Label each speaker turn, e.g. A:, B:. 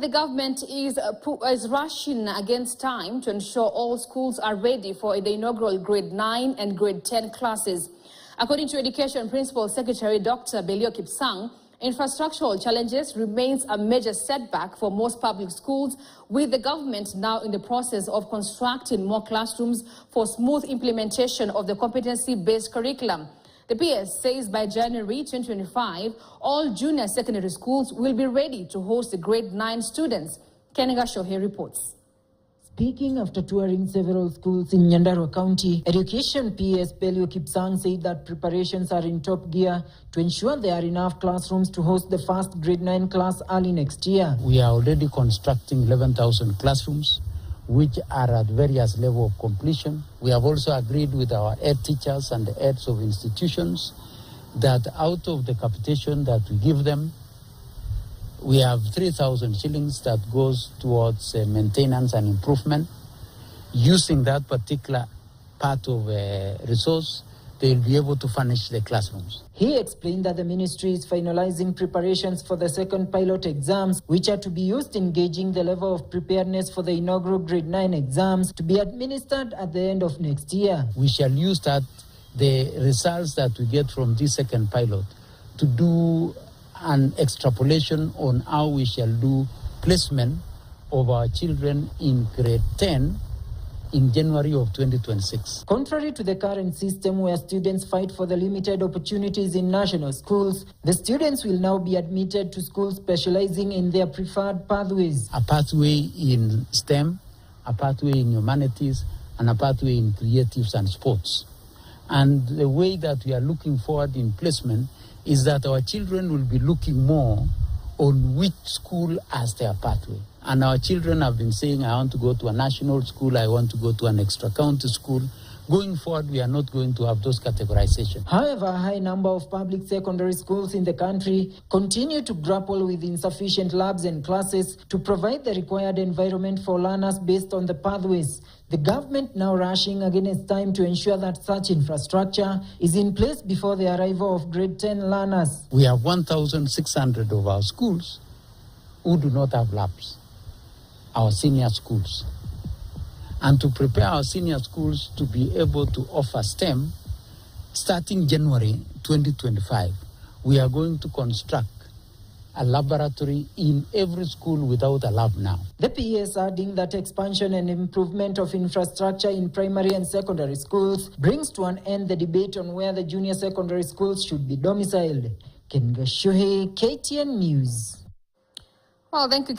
A: the government is rushing against time to ensure all schools are ready for the inaugural grade 9 and grade 10 classes. According to Education Principal Secretary Dr. Belio Kipsang, infrastructural challenges remains a major setback for most public schools, with the government now in the process of constructing more classrooms for smooth implementation of the competency-based curriculum. The PS says by January 2025, all junior secondary schools will be ready to host the grade 9 students. Kenyans Shohe reports.
B: Speaking after touring several schools in Nyandarua County, Education PS Belio Kipsang said that preparations are in top gear to ensure there are enough classrooms to host the first grade 9 class early next year.
C: We are already constructing 11,000 classrooms, which are at various levels of completion. We have also agreed with our head teachers and the heads of institutions that out of the capitation that we give them, we have 3,000 shillings that goes towards maintenance and improvement. Using that particular part of resource, they will be able to furnish the classrooms.
B: He explained that the ministry is finalizing preparations for the second pilot exams, which are to be used in gauging the level of preparedness for the inaugural grade 9 exams to be administered at the end of next year.
C: We shall use the results that we get from this second pilot to do an extrapolation on how we shall do placement of our children in grade 10 in January of 2026.
B: Contrary to the current system where students fight for the limited opportunities in national schools, the students will now be admitted to schools specializing in their preferred pathways.
C: A pathway in STEM, a pathway in humanities, and a pathway in creatives and sports. And the way that we are looking forward in placement is that our children will be looking more on which school as their pathway. And our children have been saying, I want to go to a national school, I want to go to an extra-county school. Going forward, we are not going to have those categorizations.
B: However, a high number of public secondary schools in the country continue to grapple with insufficient labs and classes to provide the required environment for learners based on the pathways. The government now rushing against time to ensure that such infrastructure is in place before the arrival of grade 10 learners.
C: We have 1,600 of our schools who do not have labs, our senior schools. And to prepare our senior schools to be able to offer STEM, starting January 2025, we are going to construct a laboratory in every school without a lab now.
B: The PS adding that expansion and improvement of infrastructure in primary and secondary schools brings to an end the debate on where the junior secondary schools should be domiciled. Kenyans Shohe, KTN News.
A: Well, thank you.